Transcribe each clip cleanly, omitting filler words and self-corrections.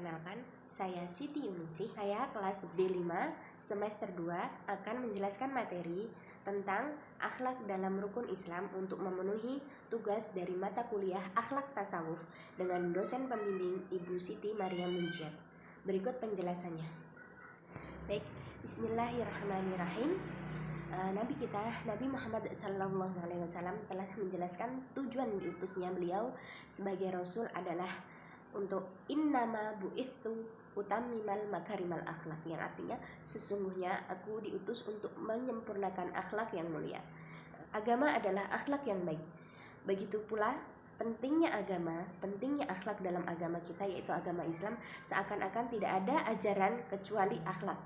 Perkenalkan, saya Siti Yuningsih. Saya kelas B5 semester 2 akan menjelaskan materi tentang akhlak dalam rukun Islam untuk memenuhi tugas dari mata kuliah akhlak tasawuf dengan dosen pembimbing Ibu Siti Maria Munjiat. Berikut penjelasannya. Baik, bismillahirrahmanirrahim. Nabi kita, Nabi Muhammad SAW telah menjelaskan tujuan diutusnya beliau sebagai Rasul adalah untuk innama bu'ithu utammimal makarimal akhlak, yang artinya sesungguhnya aku diutus untuk menyempurnakan akhlak yang mulia. Agama adalah akhlak yang baik. Begitu pula pentingnya agama, pentingnya akhlak dalam agama kita, yaitu agama Islam, seakan-akan tidak ada ajaran kecuali akhlak.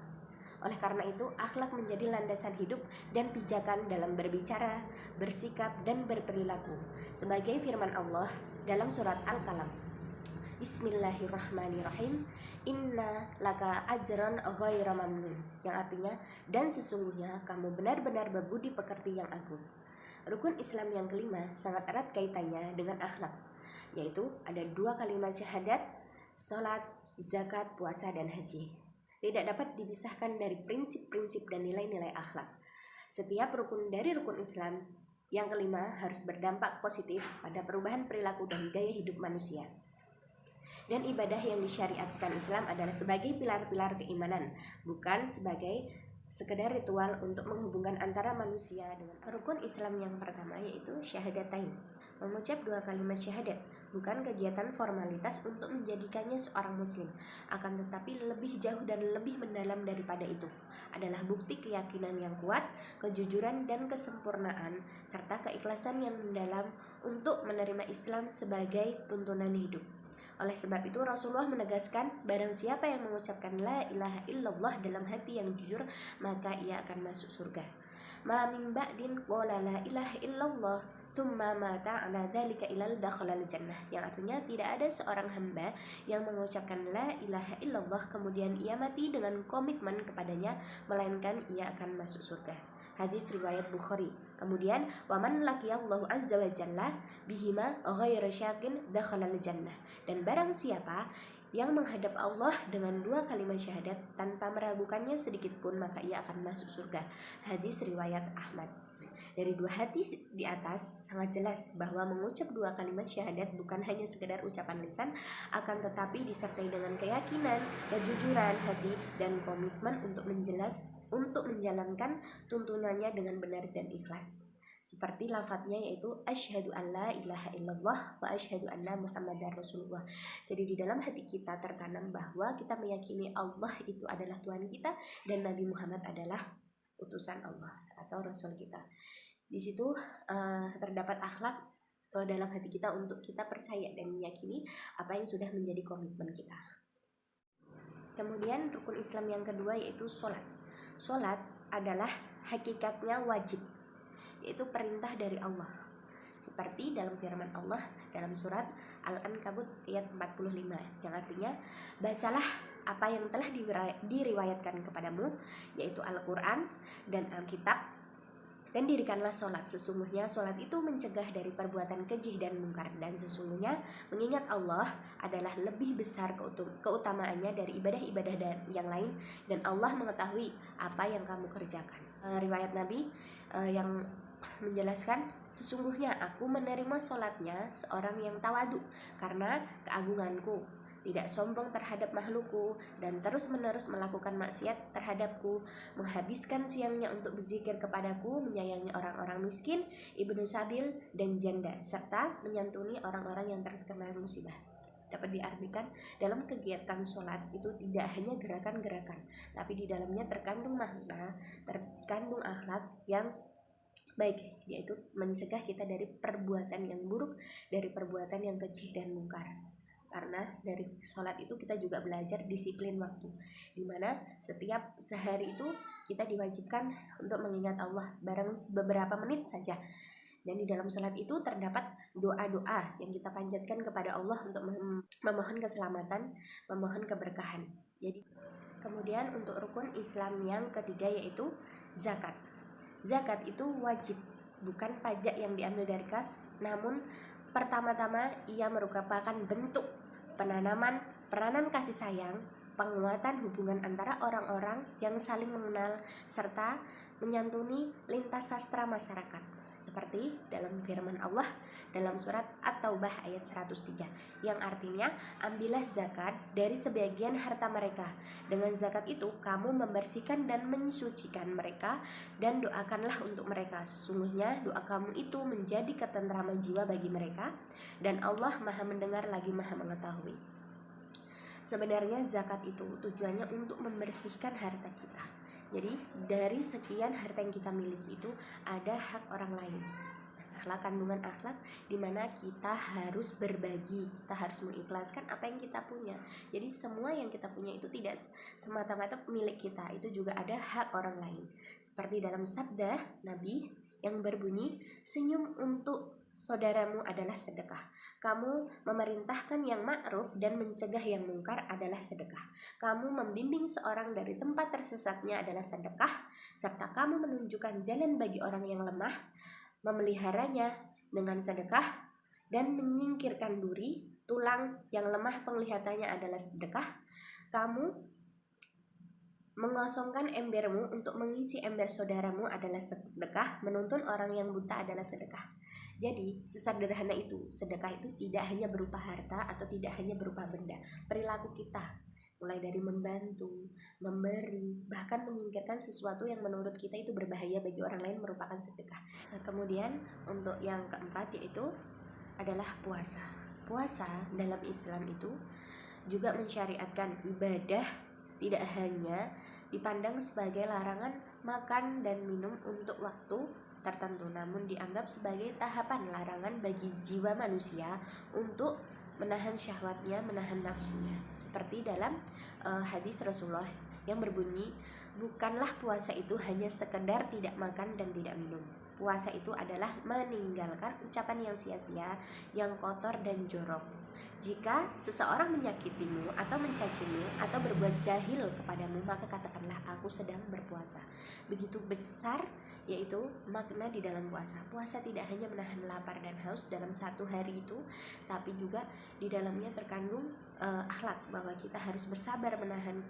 Oleh karena itu, akhlak menjadi landasan hidup dan pijakan dalam berbicara, bersikap, dan berperilaku. Sebagai firman Allah dalam surat Al-Qalam, Bismillahirrahmanirrahim, Inna laka ajran ghaira mamnun, yang artinya, dan sesungguhnya kamu benar-benar berbudi pekerti yang agung. Rukun Islam yang kelima sangat erat kaitannya dengan akhlak, yaitu ada 2 kalimat syahadat, sholat, zakat, puasa, dan haji. Tidak dapat dipisahkan dari prinsip-prinsip dan nilai-nilai akhlak. Setiap rukun dari rukun Islam yang kelima harus berdampak positif pada perubahan perilaku dan gaya hidup manusia. Dan ibadah yang disyariatkan Islam adalah sebagai pilar-pilar keimanan, bukan sebagai sekedar ritual untuk menghubungkan antara manusia dengan rukun Islam yang pertama, yaitu syahadatain. Mengucap 2 kalimat syahadat bukan kegiatan formalitas untuk menjadikannya seorang muslim, akan tetapi lebih jauh dan lebih mendalam daripada itu adalah bukti keyakinan yang kuat, kejujuran dan kesempurnaan, serta keikhlasan yang mendalam untuk menerima Islam sebagai tuntunan hidup. Oleh sebab itu Rasulullah menegaskan, barang siapa yang mengucapkan la ilaha illallah dalam hati yang jujur, maka ia akan masuk surga. Ma min ba'din qala la ilaha illallah thumma mata ala dzalika ilal dakhalal jannah, yang artinya tidak ada seorang hamba yang mengucapkan la ilaha illallah kemudian ia mati dengan komitmen kepadanya, melainkan ia akan masuk surga. Hadis riwayat Bukhari. Kemudian waman laqiyallahu azza wa jalla bihima ghairu syakin dakhalal jannah, dan barang siapa yang menghadap Allah dengan 2 kalimat syahadat tanpa meragukannya sedikit pun, maka ia akan masuk surga. Hadis riwayat Ahmad. Dari 2 hadis di atas sangat jelas bahwa mengucap 2 kalimat syahadat bukan hanya sekedar ucapan lisan, akan tetapi disertai dengan keyakinan, kejujuran hati, dan komitmen untuk menjalankan tuntunannya dengan benar dan ikhlas. Seperti lafadznya, yaitu asyhadu an la ilaha illallah wa asyhadu anna muhammadar rasulullah. Jadi di dalam hati kita tertanam bahwa kita meyakini Allah itu adalah Tuhan kita dan Nabi Muhammad adalah utusan Allah atau Rasul kita. Di situ terdapat akhlak dalam hati kita untuk kita percaya dan meyakini apa yang sudah menjadi komitmen kita. Kemudian rukun Islam yang kedua yaitu sholat. Sholat adalah hakikatnya wajib, yaitu perintah dari Allah. Seperti dalam firman Allah dalam surat Al-Ankabut ayat 45, yang artinya, bacalah apa yang telah diriwayatkan kepadamu, yaitu Al-Quran dan Alkitab, dan dirikanlah sholat. Sesungguhnya sholat itu mencegah dari perbuatan keji dan mungkar, dan sesungguhnya mengingat Allah adalah lebih besar keutamaannya dari ibadah-ibadah yang lain, dan Allah mengetahui apa yang kamu kerjakan. Riwayat Nabi yang menjelaskan, sesungguhnya aku menerima sholatnya seorang yang tawadu karena keagunganku, tidak sombong terhadap makhlukku, dan terus-menerus melakukan maksiat terhadapku, menghabiskan siangnya untuk berzikir kepadaku, menyayangi orang-orang miskin, ibnu sabil, dan janda, serta menyantuni orang-orang yang terkena musibah. Dapat diartikan, dalam kegiatan sholat itu tidak hanya gerakan-gerakan, tapi di dalamnya terkandung makna, terkandung akhlak yang baik, yaitu mencegah kita dari perbuatan yang buruk, dari perbuatan yang keji dan mungkar. Karena dari sholat itu kita juga belajar disiplin waktu, dimana setiap sehari itu kita diwajibkan untuk mengingat Allah barang beberapa menit saja. Dan di dalam sholat itu terdapat doa-doa yang kita panjatkan kepada Allah untuk memohon keselamatan, memohon keberkahan. Jadi kemudian untuk rukun Islam yang ketiga yaitu zakat. Zakat itu wajib, bukan pajak yang diambil dari kas, namun pertama-tama ia merupakan bentuk penanaman peranan kasih sayang, penguatan hubungan antara orang-orang yang saling mengenal, serta menyantuni lintas sastra masyarakat. Seperti dalam firman Allah dalam surat At-Taubah ayat 103 yang artinya, ambillah zakat dari sebagian harta mereka. Dengan zakat itu kamu membersihkan dan mensucikan mereka, dan doakanlah untuk mereka. Sesungguhnya doa kamu itu menjadi ketentraman jiwa bagi mereka, dan Allah Maha mendengar lagi Maha mengetahui. Sebenarnya zakat itu tujuannya untuk membersihkan harta kita. Jadi dari sekian harta yang kita miliki itu ada hak orang lain. Akhlak, kandungan akhlak di mana kita harus berbagi, kita harus mengikhlaskan apa yang kita punya. Jadi semua yang kita punya itu tidak semata-mata milik kita, itu juga ada hak orang lain. Seperti dalam sabda Nabi yang berbunyi, senyum untuk saudaramu adalah sedekah. Kamu memerintahkan yang ma'ruf dan mencegah yang mungkar adalah sedekah. Kamu membimbing seorang dari tempat tersesatnya adalah sedekah, serta kamu menunjukkan jalan bagi orang yang lemah, memeliharanya dengan sedekah, dan menyingkirkan duri, tulang yang lemah penglihatannya adalah sedekah. Kamu mengosongkan embermu untuk mengisi ember saudaramu adalah sedekah, menuntun orang yang buta adalah sedekah. Jadi sesederhana itu, sedekah itu tidak hanya berupa harta atau tidak hanya berupa benda. Perilaku kita, mulai dari membantu, memberi, bahkan menyingkirkan sesuatu yang menurut kita itu berbahaya bagi orang lain merupakan sedekah. Nah, kemudian untuk yang keempat yaitu adalah puasa. Puasa dalam Islam itu juga mensyariatkan ibadah, tidak hanya dipandang sebagai larangan makan dan minum untuk waktu tertentu, namun dianggap sebagai tahapan larangan bagi jiwa manusia untuk menahan syahwatnya, menahan nafsunya. Seperti dalam hadis Rasulullah yang berbunyi, bukanlah puasa itu hanya sekedar tidak makan dan tidak minum. Puasa itu adalah meninggalkan ucapan yang sia-sia, yang kotor dan jorok. Jika seseorang menyakitimu atau mencacimu atau berbuat jahil kepadamu, maka katakanlah aku sedang berpuasa. Begitu besar yaitu makna di dalam puasa. Puasa tidak hanya menahan lapar dan haus dalam satu hari itu, tapi juga di dalamnya terkandung akhlak, bahwa kita harus bersabar menahan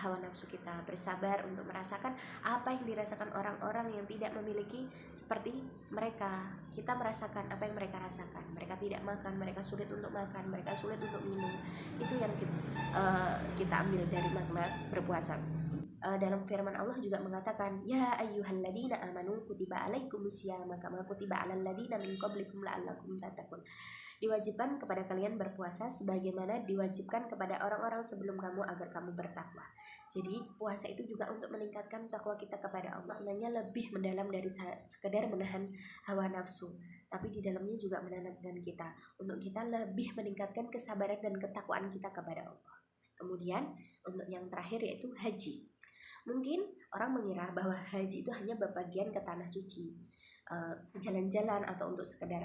hawa nafsu kita, bersabar untuk merasakan apa yang dirasakan orang-orang yang tidak memiliki seperti mereka. Kita merasakan apa yang mereka rasakan. Mereka tidak makan, mereka sulit untuk makan, mereka sulit untuk minum. Itu yang kita ambil dari makna berpuasa. Dalam firman Allah juga mengatakan, ya ayyuhalladzina amanu kutiba alaikumusiyama kama kutiba alal ladzina min qablikum la'allakum tattaqun. Diwajibkan kepada kalian berpuasa sebagaimana diwajibkan kepada orang-orang sebelum kamu agar kamu bertakwa. Jadi puasa itu juga untuk meningkatkan takwa kita kepada Allah. Maknanya lebih mendalam dari sekedar menahan hawa nafsu, tapi di dalamnya juga menanamkan kita untuk kita lebih meningkatkan kesabaran dan ketakwaan kita kepada Allah. Kemudian untuk yang terakhir yaitu haji. Mungkin orang mengira bahwa haji itu hanya bepergian ke tanah suci, jalan-jalan atau untuk sekedar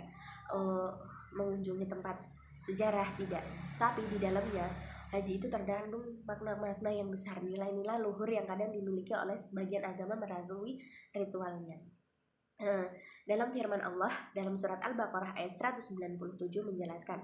mengunjungi tempat sejarah, tidak. Tapi di dalamnya haji itu terkandung makna-makna yang besar, nilai-nilai luhur yang kadang dimiliki oleh sebagian agama melalui ritualnya. Dalam firman Allah dalam surat Al-Baqarah ayat 197 menjelaskan,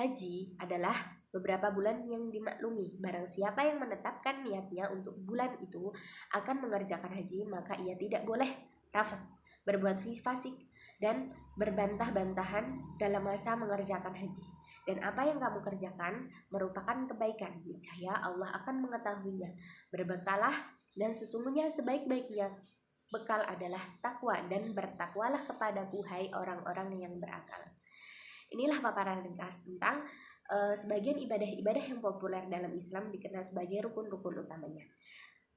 haji adalah beberapa bulan yang dimaklumi. Barang siapa yang menetapkan niatnya untuk bulan itu akan mengerjakan haji, maka ia tidak boleh rafath, berbuat fasik, dan berbantah-bantahan dalam masa mengerjakan haji. Dan apa yang kamu kerjakan merupakan kebaikan, niscaya Allah akan mengetahuinya. Berbekalah, dan sesungguhnya sebaik-baiknya bekal adalah takwa, dan bertakwalah kepadaku hai orang-orang yang berakal. Inilah paparan ringkas tentang sebagian ibadah-ibadah yang populer dalam Islam dikenal sebagai rukun-rukun utamanya.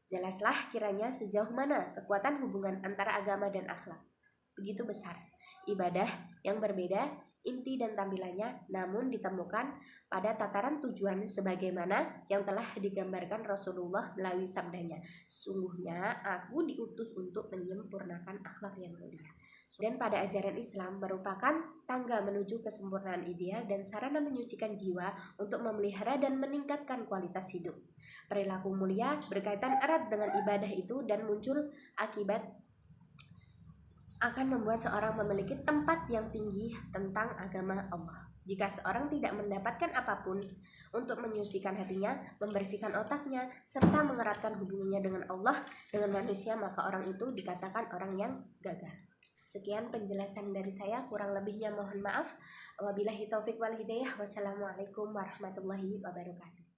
Jelaslah kiranya sejauh mana kekuatan hubungan antara agama dan akhlak. Begitu besar ibadah yang berbeda inti dan tampilannya, namun ditemukan pada tataran tujuan sebagaimana yang telah digambarkan Rasulullah melalui sabdanya, sesungguhnya aku diutus untuk menyempurnakan akhlak yang mulia. Dan pada ajaran Islam merupakan tangga menuju kesempurnaan ideal dan sarana menyucikan jiwa untuk memelihara dan meningkatkan kualitas hidup. Perilaku mulia berkaitan erat dengan ibadah itu dan muncul akibat akan membuat seorang memiliki tempat yang tinggi tentang agama Allah. Jika seorang tidak mendapatkan apapun untuk menyucikan hatinya, membersihkan otaknya, serta mengeratkan hubungannya dengan Allah, dengan manusia, maka orang itu dikatakan orang yang gagal. Sekian penjelasan dari saya, kurang lebihnya mohon maaf. Wabillahi taufik wal hidayah. Wassalamualaikum warahmatullahi wabarakatuh.